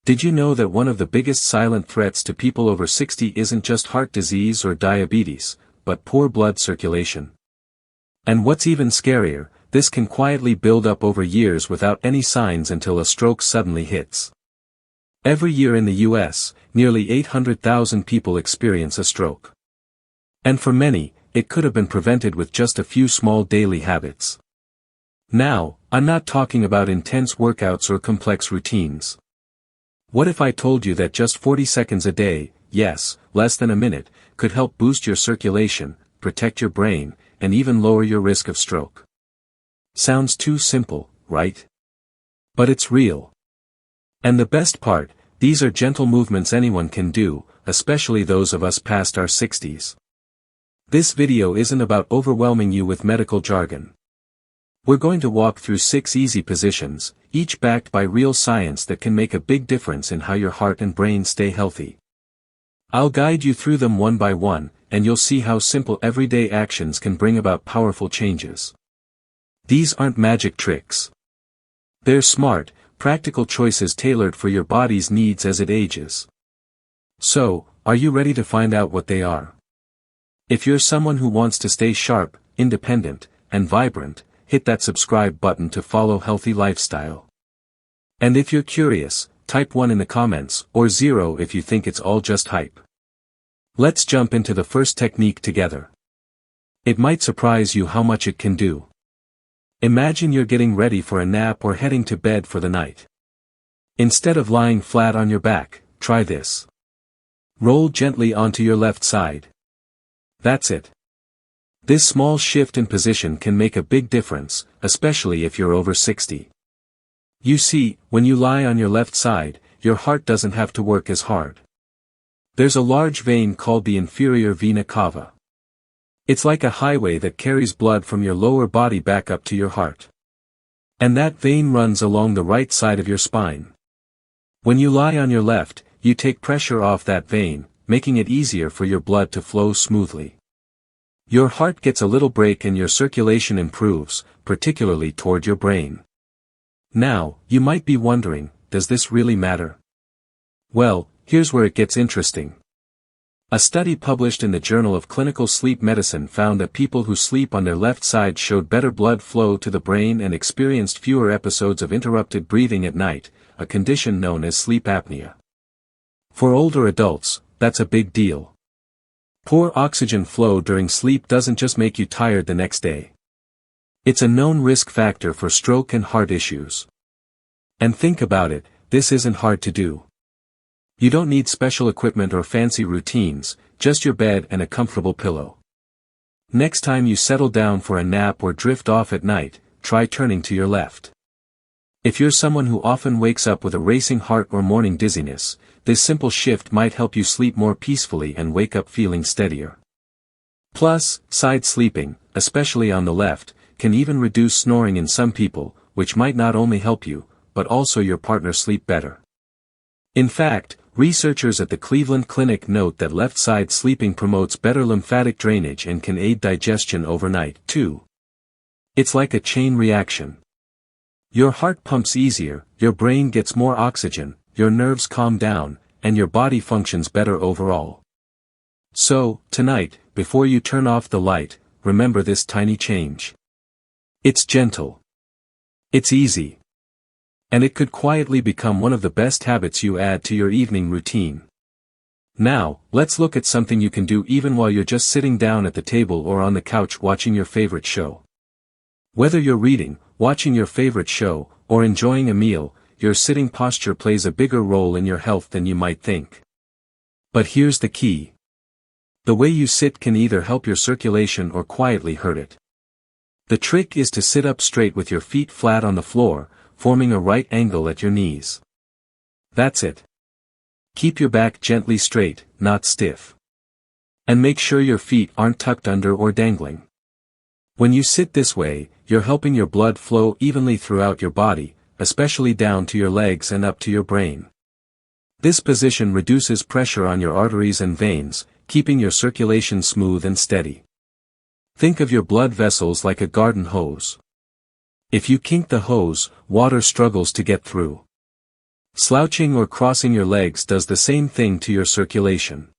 Did you know that one of the biggest silent threats to people over 60 isn't just heart disease or diabetes, but poor blood circulation? And what's even scarier, this can quietly build up over years without any signs until a stroke suddenly hits. Every year in the US, nearly 800,000 people experience a stroke. And for many, it could have been prevented with just a few small daily habits. Now, I'm not talking about intense workouts or complex routines. What if I told you that just 40 seconds a day, yes, less than a minute, could help boost your circulation, protect your brain, and even lower your risk of stroke? Sounds too simple, right? But it's real. And the best part, these are gentle movements anyone can do, especially those of us past our 60s. This video isn't about overwhelming you with medical jargon. We're going to walk through 6 easy positions, each backed by real science that can make a big difference in how your heart and brain stay healthy. I'll guide you through them one by one, and you'll see how simple everyday actions can bring about powerful changes. These aren't magic tricks. They're smart, practical choices tailored for your body's needs as it ages. So, are you ready to find out what they are? If you're someone who wants to stay sharp, independent, and vibrant, hit that subscribe button to follow healthy lifestyle. And if you're curious, type 1 in the comments, or 0 if you think it's all just hype. Let's jump into the first technique together. It might surprise you how much it can do. Imagine you're getting ready for a nap or heading to bed for the night. Instead of lying flat on your back, try this. Roll gently onto your left side. That's it. This small shift in position can make a big difference, especially if you're over 60. You see, when you lie on your left side, your heart doesn't have to work as hard. There's a large vein called the inferior vena cava. It's like a highway that carries blood from your lower body back up to your heart. And that vein runs along the right side of your spine. When you lie on your left, you take pressure off that vein, making it easier for your blood to flow smoothly. Your heart gets a little break and your circulation improves, particularly toward your brain. Now, you might be wondering, does this really matter? Well, here's where it gets interesting. A study published in the Journal of Clinical Sleep Medicine found that people who sleep on their left side showed better blood flow to the brain and experienced fewer episodes of interrupted breathing at night, a condition known as sleep apnea. For older adults, that's a big deal. Poor oxygen flow during sleep doesn't just make you tired the next day. It's a known risk factor for stroke and heart issues. And think about it, this isn't hard to do. You don't need special equipment or fancy routines, just your bed and a comfortable pillow. Next time you settle down for a nap or drift off at night, try turning to your left. If you're someone who often wakes up with a racing heart or morning dizziness, this simple shift might help you sleep more peacefully and wake up feeling steadier. Plus, side sleeping, especially on the left, can even reduce snoring in some people, which might not only help you, but also your partner sleep better. In fact, researchers at the Cleveland Clinic note that left-side sleeping promotes better lymphatic drainage and can aid digestion overnight, too. It's like a chain reaction. Your heart pumps easier, your brain gets more oxygen, your nerves calm down, and your body functions better overall. So, tonight, before you turn off the light, remember this tiny change. It's gentle. It's easy. And it could quietly become one of the best habits you add to your evening routine. Now, let's look at something you can do even while you're just sitting down at the table or on the couch watching your favorite show. Whether you're reading, watching your favorite show, or enjoying a meal, your sitting posture plays a bigger role in your health than you might think. But here's the key. The way you sit can either help your circulation or quietly hurt it. The trick is to sit up straight with your feet flat on the floor, forming a right angle at your knees. That's it. Keep your back gently straight, not stiff. And make sure your feet aren't tucked under or dangling. When you sit this way, you're helping your blood flow evenly throughout your body, especially down to your legs and up to your brain. This position reduces pressure on your arteries and veins, keeping your circulation smooth and steady. Think of your blood vessels like a garden hose. If you kink the hose, water struggles to get through. Slouching or crossing your legs does the same thing to your circulation.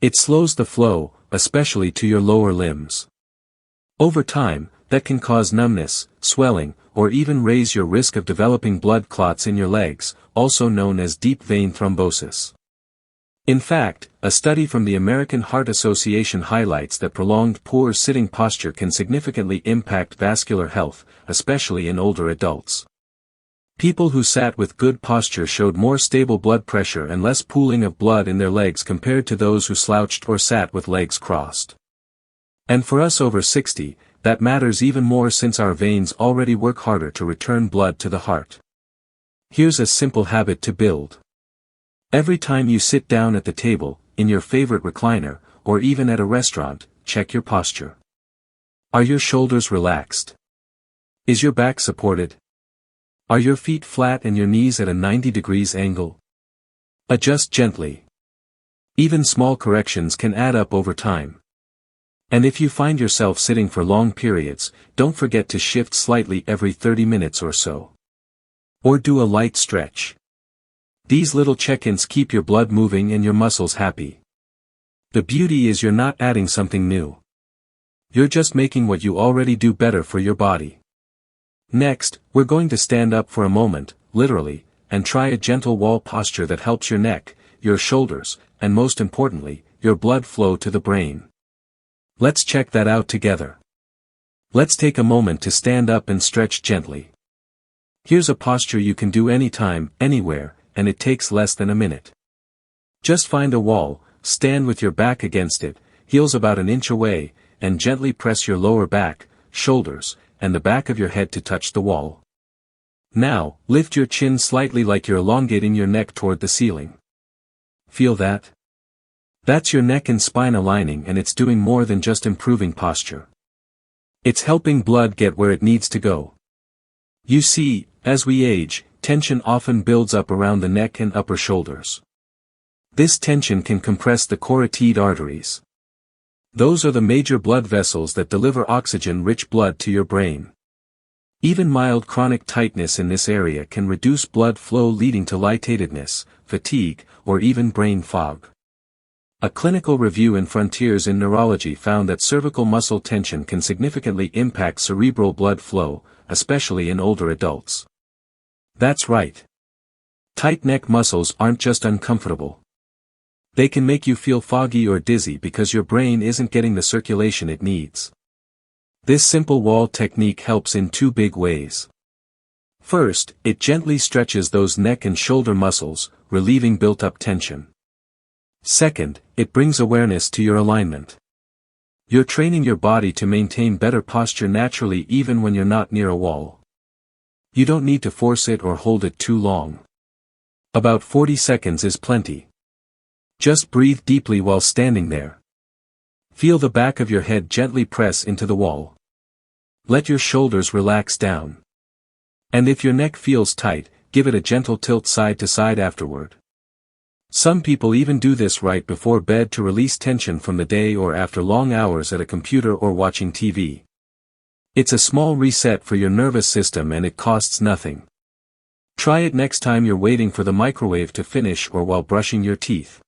It slows the flow, especially to your lower limbs. Over time, that can cause numbness, swelling, or even raise your risk of developing blood clots in your legs, also known as deep vein thrombosis. In fact, a study from the American Heart Association highlights that prolonged poor sitting posture can significantly impact vascular health, especially in older adults. People who sat with good posture showed more stable blood pressure and less pooling of blood in their legs compared to those who slouched or sat with legs crossed. And for us over 60, that matters even more since our veins already work harder to return blood to the heart. Here's a simple habit to build. Every time you sit down at the table, in your favorite recliner, or even at a restaurant, check your posture. Are your shoulders relaxed? Is your back supported? Are your feet flat and your knees at a 90 degrees angle? Adjust gently. Even small corrections can add up over time. And if you find yourself sitting for long periods, don't forget to shift slightly every 30 minutes or so. Or do a light stretch. These little check-ins keep your blood moving and your muscles happy. The beauty is you're not adding something new. You're just making what you already do better for your body. Next, we're going to stand up for a moment, literally, and try a gentle wall posture that helps your neck, your shoulders, and most importantly, your blood flow to the brain. Let's check that out together. Let's take a moment to stand up and stretch gently. Here's a posture you can do anytime, anywhere, and it takes less than a minute. Just find a wall, stand with your back against it, heels about an inch away, and gently press your lower back, shoulders, and the back of your head to touch the wall. Now, lift your chin slightly like you're elongating your neck toward the ceiling. Feel that? That's your neck and spine aligning, and it's doing more than just improving posture. It's helping blood get where it needs to go. You see, as we age, tension often builds up around the neck and upper shoulders. This tension can compress the carotid arteries. Those are the major blood vessels that deliver oxygen-rich blood to your brain. Even mild chronic tightness in this area can reduce blood flow, leading to lightheadedness, fatigue, or even brain fog. A clinical review in Frontiers in Neurology found that cervical muscle tension can significantly impact cerebral blood flow, especially in older adults. That's right. Tight neck muscles aren't just uncomfortable. They can make you feel foggy or dizzy because your brain isn't getting the circulation it needs. This simple wall technique helps in two big ways. First, it gently stretches those neck and shoulder muscles, relieving built-up tension. Second, it brings awareness to your alignment. You're training your body to maintain better posture naturally even when you're not near a wall. You don't need to force it or hold it too long. About 40 seconds is plenty. Just breathe deeply while standing there. Feel the back of your head gently press into the wall. Let your shoulders relax down. And if your neck feels tight, give it a gentle tilt side to side afterward. Some people even do this right before bed to release tension from the day or after long hours at a computer or watching TV. It's a small reset for your nervous system and it costs nothing. Try it next time you're waiting for the microwave to finish or while brushing your teeth.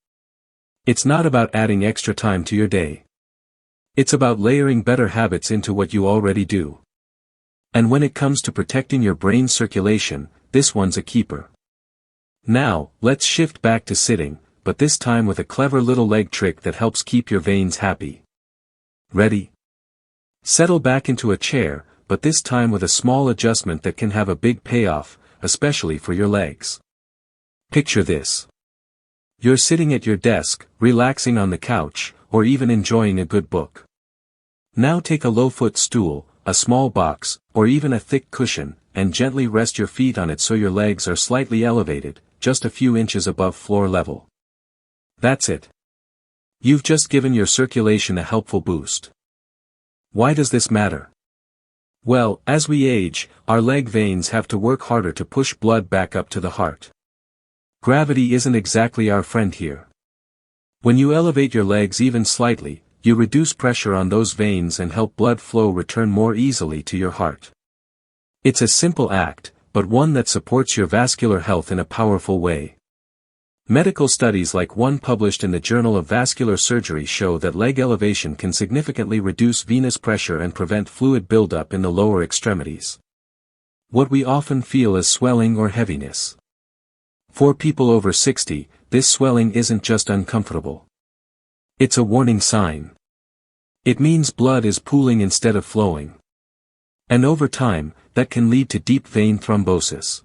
It's not about adding extra time to your day. It's about layering better habits into what you already do. And when it comes to protecting your brain circulation, this one's a keeper. Now, let's shift back to sitting, but this time with a clever little leg trick that helps keep your veins happy. Ready? Settle back into a chair, but this time with a small adjustment that can have a big payoff, especially for your legs. Picture this. You're sitting at your desk, relaxing on the couch, or even enjoying a good book. Now take a low-foot stool, a small box, or even a thick cushion, and gently rest your feet on it so your legs are slightly elevated, just a few inches above floor level. That's it. You've just given your circulation a helpful boost. Why does this matter? Well, as we age, our leg veins have to work harder to push blood back up to the heart. Gravity isn't exactly our friend here. When you elevate your legs even slightly, you reduce pressure on those veins and help blood flow return more easily to your heart. It's a simple act, but one that supports your vascular health in a powerful way. Medical studies like one published in the Journal of Vascular Surgery show that leg elevation can significantly reduce venous pressure and prevent fluid buildup in the lower extremities. What we often feel is swelling or heaviness. For people over 60, this swelling isn't just uncomfortable. It's a warning sign. It means blood is pooling instead of flowing. And over time, that can lead to deep vein thrombosis,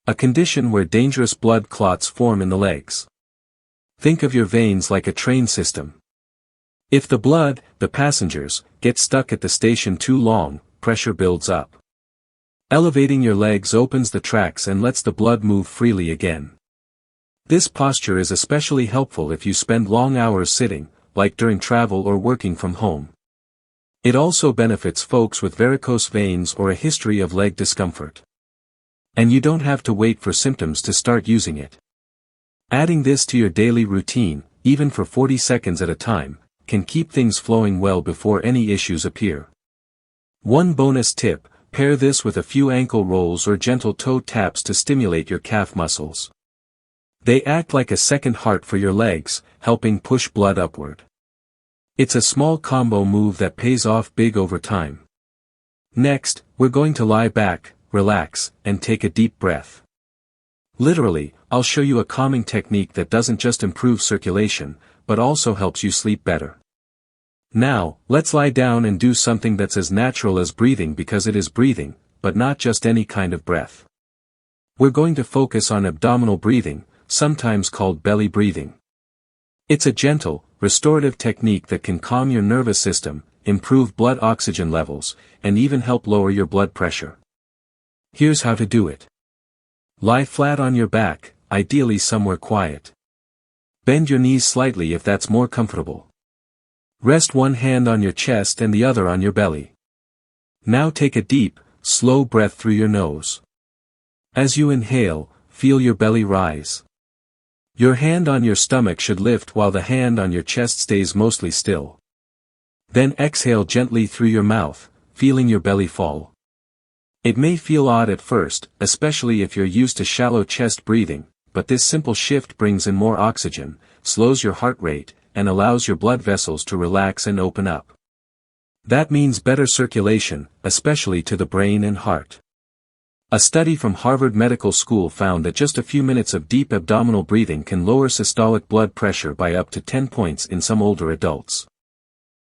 a condition where dangerous blood clots form in the legs. Think of your veins like a train system. If the blood, the passengers, get stuck at the station too long, pressure builds up. Elevating your legs opens the tracks and lets the blood move freely again. This posture is especially helpful if you spend long hours sitting, like during travel or working from home. It also benefits folks with varicose veins or a history of leg discomfort. And you don't have to wait for symptoms to start using it. Adding this to your daily routine, even for 40 seconds at a time, can keep things flowing well before any issues appear. One bonus tip: pair this with a few ankle rolls or gentle toe taps to stimulate your calf muscles. They act like a second heart for your legs, helping push blood upward. It's a small combo move that pays off big over time. Next, we're going to lie back, relax, and take a deep breath. Literally, I'll show you a calming technique that doesn't just improve circulation, but also helps you sleep better. Now, let's lie down and do something that's as natural as breathing, because it is breathing, but not just any kind of breath. We're going to focus on abdominal breathing, sometimes called belly breathing. It's a gentle, restorative technique that can calm your nervous system, improve blood oxygen levels, and even help lower your blood pressure. Here's how to do it. Lie flat on your back, ideally somewhere quiet. Bend your knees slightly if that's more comfortable. Rest one hand on your chest and the other on your belly. Now take a deep, slow breath through your nose. As you inhale, feel your belly rise. Your hand on your stomach should lift while the hand on your chest stays mostly still. Then exhale gently through your mouth, feeling your belly fall. It may feel odd at first, especially if you're used to shallow chest breathing, but this simple shift brings in more oxygen, slows your heart rate, and allows your blood vessels to relax and open up. That means better circulation, especially to the brain and heart. A study from Harvard Medical School found that just a few minutes of deep abdominal breathing can lower systolic blood pressure by up to 10 points in some older adults.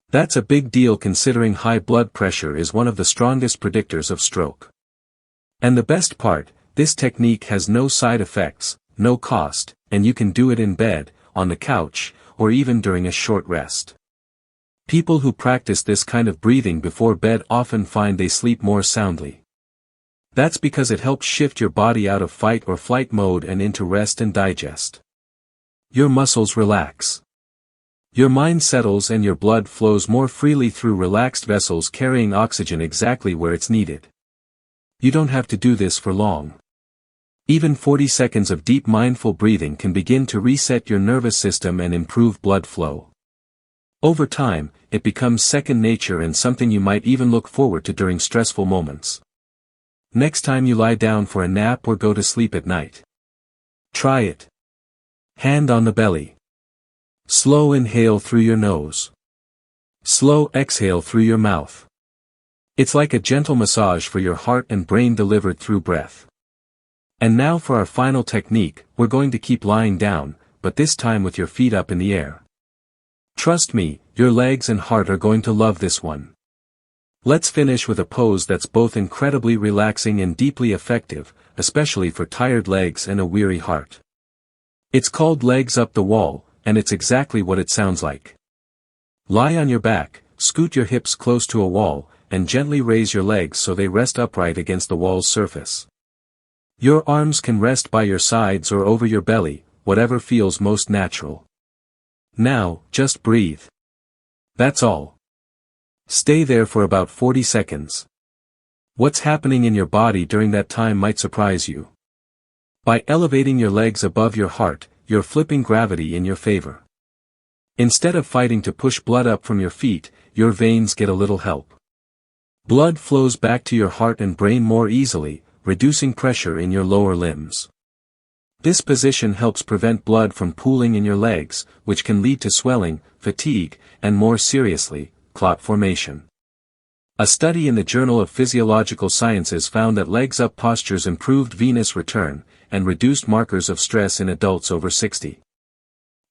That's a big deal considering high blood pressure is one of the strongest predictors of stroke. And the best part, this technique has no side effects, no cost, and you can do it in bed, on the couch, or even during a short rest. People who practice this kind of breathing before bed often find they sleep more soundly. That's because it helps shift your body out of fight or flight mode and into rest and digest. Your muscles relax. Your mind settles and your blood flows more freely through relaxed vessels carrying oxygen exactly where it's needed. You don't have to do this for long. Even 40 seconds of deep mindful breathing can begin to reset your nervous system and improve blood flow. Over time, it becomes second nature and something you might even look forward to during stressful moments. Next time you lie down for a nap or go to sleep at night, try it. Hand on the belly. Slow inhale through your nose. Slow exhale through your mouth. It's like a gentle massage for your heart and brain delivered through breath. And now for our final technique, we're going to keep lying down, but this time with your feet up in the air. Trust me, your legs and heart are going to love this one. Let's finish with a pose that's both incredibly relaxing and deeply effective, especially for tired legs and a weary heart. It's called legs up the wall, and it's exactly what it sounds like. Lie on your back, scoot your hips close to a wall, and gently raise your legs so they rest upright against the wall's surface. Your arms can rest by your sides or over your belly, whatever feels most natural. Now, just breathe. That's all. Stay there for about 40 seconds. What's happening in your body during that time might surprise you. By elevating your legs above your heart, you're flipping gravity in your favor. Instead of fighting to push blood up from your feet, your veins get a little help. Blood flows back to your heart and brain more easily, reducing pressure in your lower limbs. This position helps prevent blood from pooling in your legs, which can lead to swelling, fatigue, and more seriously, clot formation. A study in the Journal of Physiological Sciences found that legs-up postures improved venous return, and reduced markers of stress in adults over 60.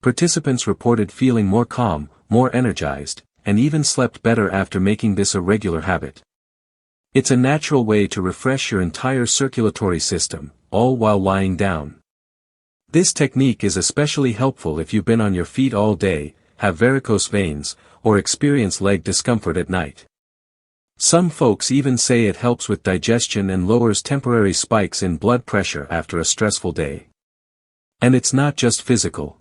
Participants reported feeling more calm, more energized, and even slept better after making this a regular habit. It's a natural way to refresh your entire circulatory system, all while lying down. This technique is especially helpful if you've been on your feet all day, have varicose veins, or experience leg discomfort at night. Some folks even say it helps with digestion and lowers temporary spikes in blood pressure after a stressful day. And it's not just physical.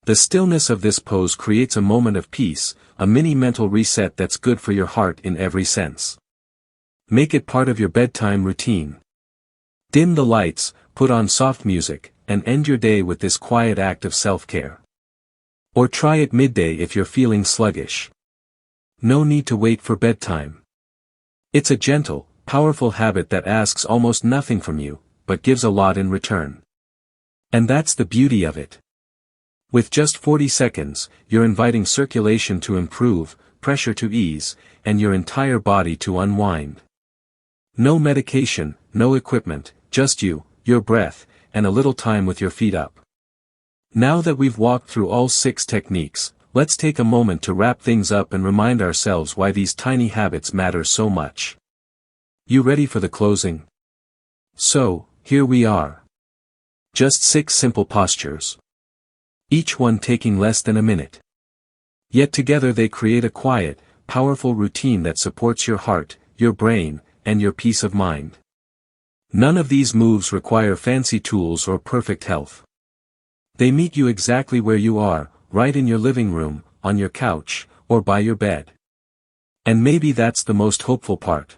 The stillness of this pose creates a moment of peace, a mini mental reset that's good for your heart in every sense. Make it part of your bedtime routine. Dim the lights, put on soft music, and end your day with this quiet act of self-care. Or try it midday if you're feeling sluggish. No need to wait for bedtime. It's a gentle, powerful habit that asks almost nothing from you, but gives a lot in return. And that's the beauty of it. With just 40 seconds, you're inviting circulation to improve, pressure to ease, and your entire body to unwind. No medication, no equipment, just you, your breath, and a little time with your feet up. Now that we've walked through all 6 techniques, let's take a moment to wrap things up and remind ourselves why these tiny habits matter so much. You ready for the closing? So, here we are. Just 6 simple postures. Each one taking less than a minute. Yet together they create a quiet, powerful routine that supports your heart, your brain, and your peace of mind. None of these moves require fancy tools or perfect health. They meet you exactly where you are, right in your living room, on your couch, or by your bed. And maybe that's the most hopeful part.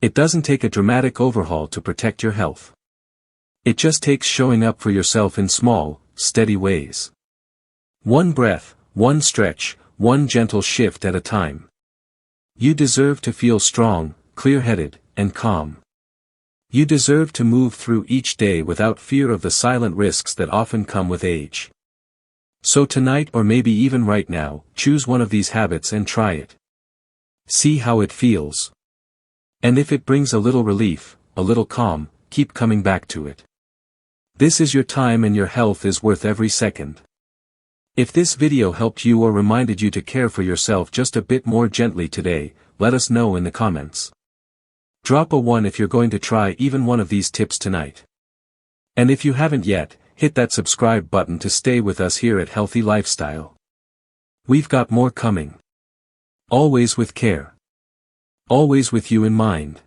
It doesn't take a dramatic overhaul to protect your health. It just takes showing up for yourself in small, steady ways. One breath, one stretch, one gentle shift at a time. You deserve to feel strong, clear-headed, and calm. You deserve to move through each day without fear of the silent risks that often come with age. So tonight or maybe even right now, choose one of these habits and try it. See how it feels. And if it brings a little relief, a little calm, keep coming back to it. This is your time and your health is worth every second. If this video helped you or reminded you to care for yourself just a bit more gently today, let us know in the comments. Drop a 1 if you're going to try even one of these tips tonight. And if you haven't yet, hit that subscribe button to stay with us here at Healthy Lifestyle. We've got more coming. Always with care. Always with you in mind.